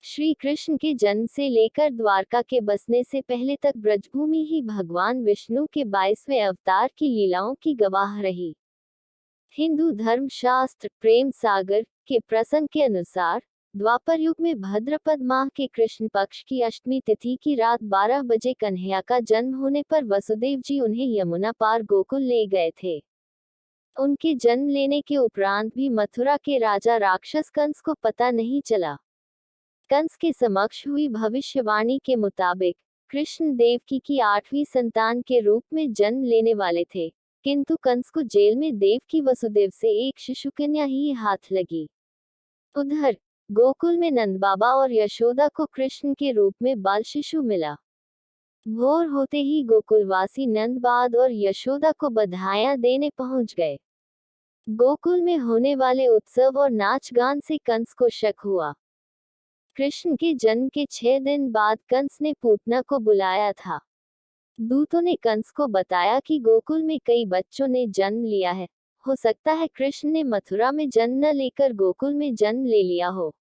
श्री कृष्ण के जन्म से लेकर द्वारका के बसने से पहले तक ब्रजभूमि ही भगवान विष्णु के 22वें अवतार की लीलाओं की गवाह रही। हिंदू धर्म शास्त्र प्रेम सागर के प्रसंग के अनुसार द्वापर युग में भाद्रपद माह के कृष्ण पक्ष की अष्टमी तिथि की रात 12 बजे कन्हैया का जन्म होने पर वसुदेव जी उन्हें यमुना पार गोकुल ले गए थे। उनके जन्म लेने के उपरांत भी मथुरा के राजा राक्षस कंस को पता नहीं चला। कंस के समक्ष हुई भविष्यवाणी के मुताबिक कृष्ण देवकी की 8वीं संतान के रूप में जन्म लेने वाले थे, किंतु कंस को जेल में देवकी वसुदेव से एक शिशुकन्या ही हाथ लगी। उधर गोकुल में नंद बाबा और यशोदा को कृष्ण के रूप में बाल शिशु मिला। भोर होते ही गोकुलवासी नंद बाब और यशोदा को बधाइयां देने पहुंच गए। गोकुल में होने वाले उत्सव और नाच गान से कंस को शक हुआ। कृष्ण के जन्म के 6 दिन बाद कंस ने पूतना को बुलाया था। दूतों ने कंस को बताया कि गोकुल में कई बच्चों ने जन्म लिया है, हो सकता है कृष्ण ने मथुरा में जन्म न लेकर गोकुल में जन्म ले लिया हो।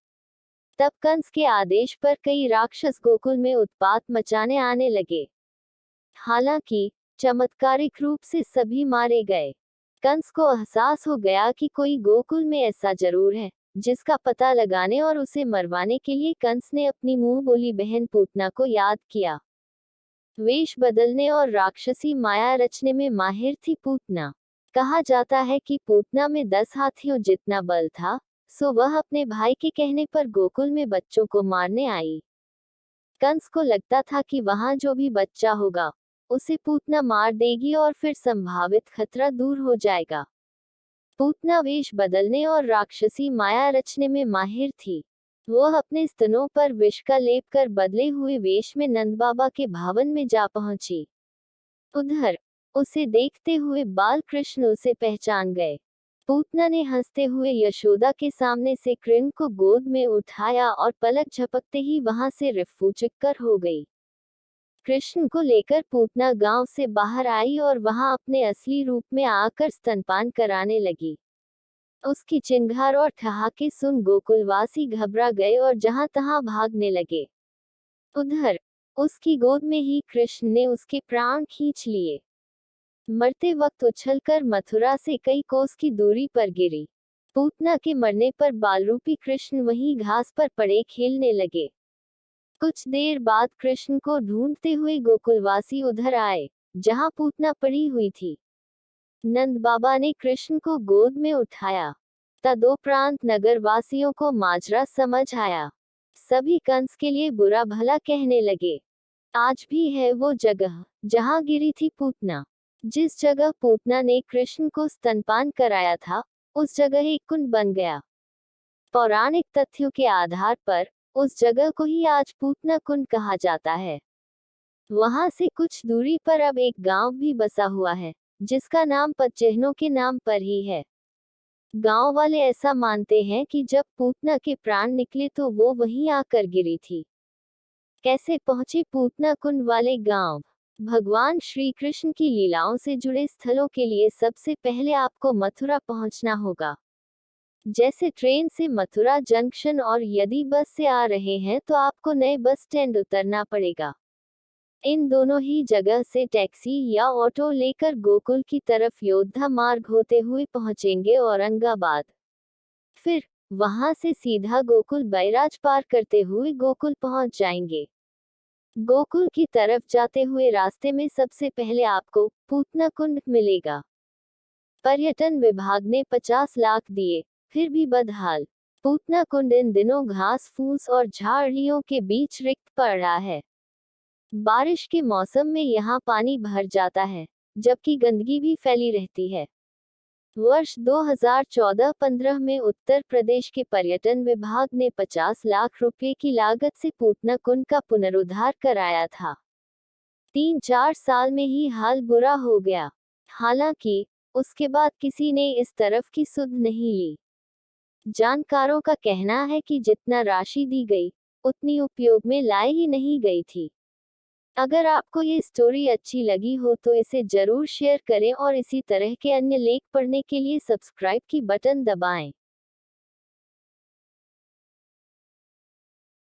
तब कंस के आदेश पर कई राक्षस गोकुल में उत्पात मचाने आने लगे। हालांकि चमत्कारिक रूप से सभी मारे गए। कंस को एहसास हो गया कि कोई गोकुल में ऐसा जरूर है जिसका पता लगाने और उसे मरवाने के लिए कंस ने अपनी मुंह बोली बहन पूतना को याद किया। वेश बदलने और राक्षसी माया रचने में माहिर थी पूतना। कहा जाता है कि पूतना में 10 हाथियों जितना बल था, सो वह अपने भाई के कहने पर गोकुल में बच्चों को मारने आई। कंस को लगता था कि वहां जो भी बच्चा होगा उसे पूतना मार देगी और फिर संभावित खतरा दूर हो जाएगा। पूतना वेश बदलने और राक्षसी माया रचने में माहिर थी। वह अपने स्तनों पर विष का लेप कर बदले हुए वेश में नंद बाबा के भवन में जा पहुंची। उधर उसे देखते हुए बाल कृष्ण उसे पहचान गए। पूतना ने हंसते हुए यशोदा के सामने से कृष्ण को गोद में उठाया और पलक झपकते ही वहां से रिफूचक कर हो गई। कृष्ण को लेकर पूतना गांव से बाहर आई और वहां अपने असली रूप में आकर स्तनपान कराने लगी। उसकी चिंगार और ठहाके सुन गोकुलवासी घबरा गए और जहां तहां भागने लगे। उधर उसकी गोद में ही कृष्ण ने उसके प्राण खींच लिए। मरते वक्त उछलकर मथुरा से कई कोस की दूरी पर गिरी। पूतना के मरने पर बालरूपी कृष्ण वहीं घास पर पड़े खेलने लगे। कुछ देर बाद कृष्ण को ढूंढते हुए गोकुलवासी उधर आए जहां पूतना पड़ी हुई थी। नंद बाबा ने कृष्ण को गोद में उठाया। तदोपरांत नगरवासियों को माजरा समझ आया। सभी कंस के लिए बुरा भला कहने लगे। आज भी है वो जगह जहां गिरी थी पूतना। जिस जगह पूतना ने कृष्ण को स्तनपान कराया था उस जगह एक कुंड बन गया। पौराणिक तथ्यों के आधार पर उस जगह को ही आज पूतना कुंड कहा जाता है। वहां से कुछ दूरी पर अब एक गांव भी बसा हुआ है जिसका नाम पदचिह्नों के नाम पर ही है। गांव वाले ऐसा मानते हैं कि जब पूतना के प्राण निकले तो वो वहीं आकर गिरी थी। कैसे पहुंचे पूतना कुंड वाले गांव? भगवान श्री कृष्ण की लीलाओं से जुड़े स्थलों के लिए सबसे पहले आपको मथुरा पहुंचना होगा। जैसे ट्रेन से मथुरा जंक्शन, और यदि बस से आ रहे हैं तो आपको नए बस स्टैंड उतरना पड़ेगा। इन दोनों ही जगह से टैक्सी या ऑटो लेकर गोकुल की तरफ योद्धा मार्ग होते हुए पहुंचेंगे औरंगाबाद। फिर वहां से सीधा गोकुल बैराज पार करते हुए गोकुल पहुंच जाएंगे। गोकुल की तरफ जाते हुए रास्ते में सबसे पहले आपको पूतना कुंड मिलेगा। पर्यटन विभाग ने 50 लाख दिए, फिर भी बदहाल। पूतना कुंड इन दिनों घास फूस और झाड़ियों के बीच रिक्त पड़ा है। बारिश के मौसम में यहाँ पानी भर जाता है, जबकि गंदगी भी फैली रहती है। वर्ष 2014-15 में उत्तर प्रदेश के पर्यटन विभाग ने 50 लाख रुपए की लागत से पूतना कुंड का पुनरुद्धार कराया था। 3-4 साल में ही हाल बुरा हो गया। हालांकि उसके बाद किसी ने इस तरफ की सुध नहीं ली। जानकारों का कहना है कि जितना राशि दी गई उतनी उपयोग में लाई ही नहीं गई थी। अगर आपको ये स्टोरी अच्छी लगी हो तो इसे जरूर शेयर करें और इसी तरह के अन्य लेख पढ़ने के लिए सब्सक्राइब की बटन दबाएं।